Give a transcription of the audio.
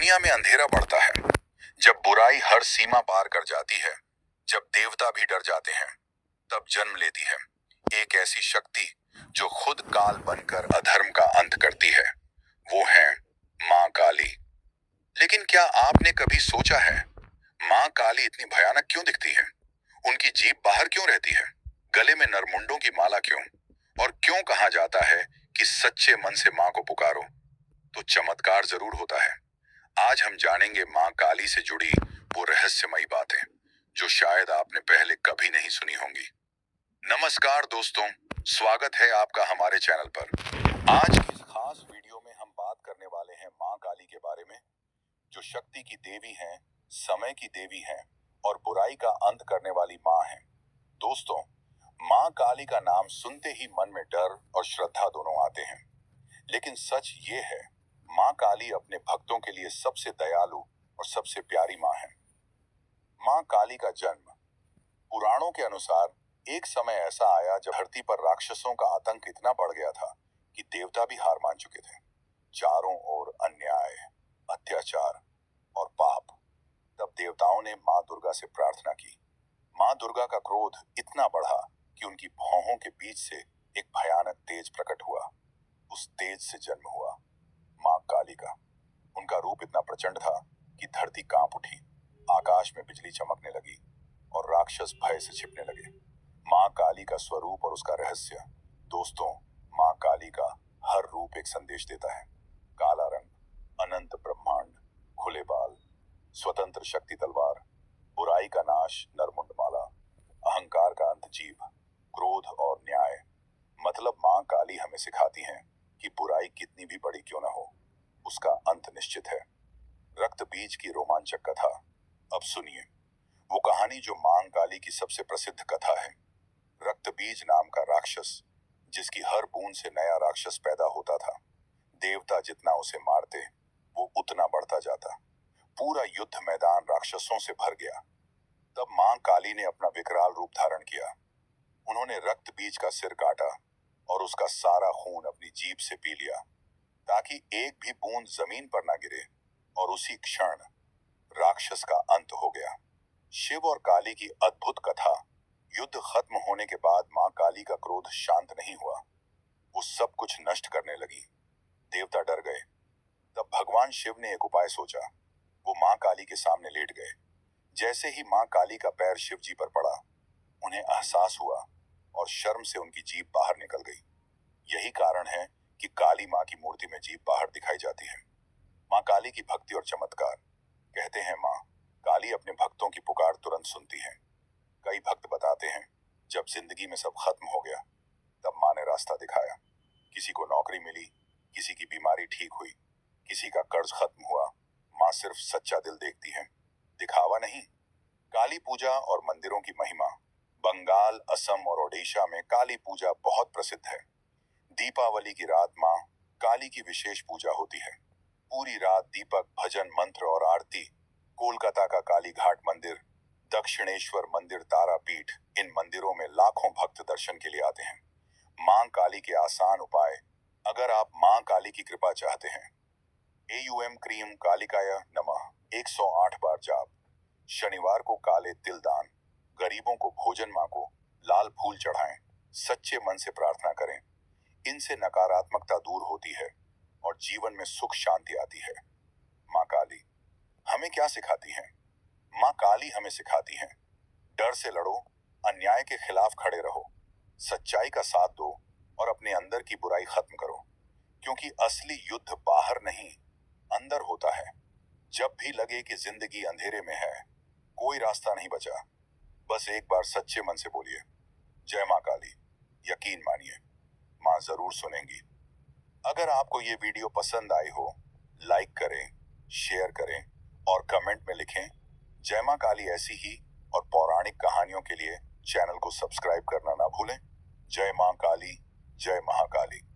दुनिया में अंधेरा बढ़ता है, जब बुराई हर सीमा पार कर जाती है, जब देवता भी डर जाते हैं, तब जन्म लेती है एक ऐसी शक्ति जो खुद काल बनकर अधर्म का अंत करती है। वो है मां काली। लेकिन क्या आपने कभी सोचा है, मां काली इतनी भयानक क्यों दिखती है? उनकी जीभ बाहर क्यों रहती है? गले में नरमुंडों की माला क्यों? और क्यों कहा जाता है कि सच्चे मन से मां को पुकारो तो चमत्कार जरूर होता है? आज हम जानेंगे मां काली से जुड़ी वो रहस्यमयी बातें जो शायद आपने पहले कभी नहीं सुनी होंगी। नमस्कार दोस्तों, स्वागत है आपका हमारे चैनल पर। आज की इस खास वीडियो में हम बात करने वाले हैं मां काली के बारे में, जो शक्ति की देवी हैं, समय की देवी हैं और बुराई का अंत करने वाली मां हैं। दोस्तों, मां काली का नाम सुनते ही मन में डर और श्रद्धा दोनों आते हैं, लेकिन सच ये है, मां काली अपने भक्तों के लिए सबसे दयालु और सबसे प्यारी मां है। मां काली का जन्म पुराणों के अनुसार एक समय ऐसा आया जब धरती पर राक्षसों का आतंक इतना बढ़ गया था कि देवता भी हार मान चुके थे। चारों ओर अन्याय, अत्याचार और पाप। तब देवताओं ने मां दुर्गा से प्रार्थना की। मां दुर्गा का क्रोध इतना बढ़ा कि उनकी भौहों के बीच से एक भयानक तेज प्रकट हुआ। उस तेज से जन्म हुआ मां काली का। उनका रूप इतना प्रचंड था कि धरती कांप उठी, आकाश में बिजली चमकने लगी और राक्षस भय से छिपने लगे। मां काली का स्वरूप और उसका रहस्य। दोस्तों, मां काली का हर रूप एक संदेश देता है। काला रंग, अनंत ब्रह्मांड, खुले बाल, स्वतंत्र शक्ति तलवार, बुराई का नाश नरमुंड माला, अहंकार का अंत जीभ, क्रोध और न्याय। मतलब मां काली हमें सिखाती हैं कि बुराई कितनी भी बड़ी क्यों ना हो, उसका अंत निश्चित है। रक्त बीज की रोमांचक कथा। अब सुनिए वो कहानी जो मां काली की सबसे प्रसिद्ध कथा है। रक्त बीज नाम का राक्षस, जिसकी हर बूंद से नया राक्षस पैदा होता था। देवता जितना उसे मारते, वो उतना बढ़ता जाता। पूरा युद्ध मैदान राक्षसों से भर गया। तब मां काली ने अपना विकराल रूप धारण किया। उन्होंने रक्त बीज का सिर काटा और उसका सारा खून अपनी जीभ से पी लिया, ताकि एक भी बूंद जमीन पर ना गिरे। और उसी क्षण राक्षस का अंत हो गया। शिव और काली की अद्भुत कथा। युद्ध खत्म होने के बाद मां काली का क्रोध शांत नहीं हुआ। वो सब कुछ नष्ट करने लगी। देवता डर गए। तब भगवान शिव ने एक उपाय सोचा। वो मां काली के सामने लेट गए। जैसे ही मां काली का पैर शिव जी पर पड़ा, उन्हें एहसास हुआ और शर्म से उनकी जीभ बाहर निकल गई। यही कारण है कि काली मां की मूर्ति में जीभ बाहर दिखाई जाती है। मां काली की भक्ति और चमत्कार। कहते हैं मां काली अपने भक्तों की पुकार तुरंत सुनती है। कई भक्त बताते हैं, जब जिंदगी में सब खत्म हो गया, तब मां ने रास्ता दिखाया। किसी को नौकरी मिली, किसी की बीमारी ठीक हुई, किसी का कर्ज खत्म हुआ। मां सिर्फ सच्चा दिल देखती है, दिखावा नहीं। काली पूजा और मंदिरों की महिमा। बंगाल, असम और ओडिशा में काली पूजा बहुत प्रसिद्ध है। दीपावली की रात मां काली की विशेष पूजा होती है। पूरी रात दीपक, भजन, मंत्र और आरती। कोलकाता का काली घाट मंदिर, दक्षिणेश्वर मंदिर, तारापीठ, इन मंदिरों में लाखों भक्त दर्शन के लिए आते हैं। मां काली के आसान उपाय। अगर आप मां काली की कृपा चाहते हैं, AUM क्रीम कालिकाय नमः 108 बार जाप। शनिवार को काले तिल दान। गरीबों को भोजन मांगो, लाल फूल चढ़ाएं, सच्चे मन से प्रार्थना करें। इनसे नकारात्मकता दूर होती है और जीवन में सुख शांति आती है। मां काली हमें क्या सिखाती हैं? मां काली हमें सिखाती हैं, डर से लड़ो, अन्याय के खिलाफ खड़े रहो, सच्चाई का साथ दो और अपने अंदर की बुराई खत्म करो। क्योंकि असली युद्ध बाहर नहीं, अंदर होता है। जब भी लगे कि जिंदगी अंधेरे में है, कोई रास्ता नहीं बचा, बस एक बार सच्चे मन से बोलिए, जय मां काली। यकीन मानिए, मां जरूर सुनेंगी। अगर आपको ये वीडियो पसंद आई हो, लाइक करें, शेयर करें और कमेंट में लिखें जय मां काली। ऐसी ही और पौराणिक कहानियों के लिए चैनल को सब्सक्राइब करना ना भूलें। जय मां काली, जय महाकाली।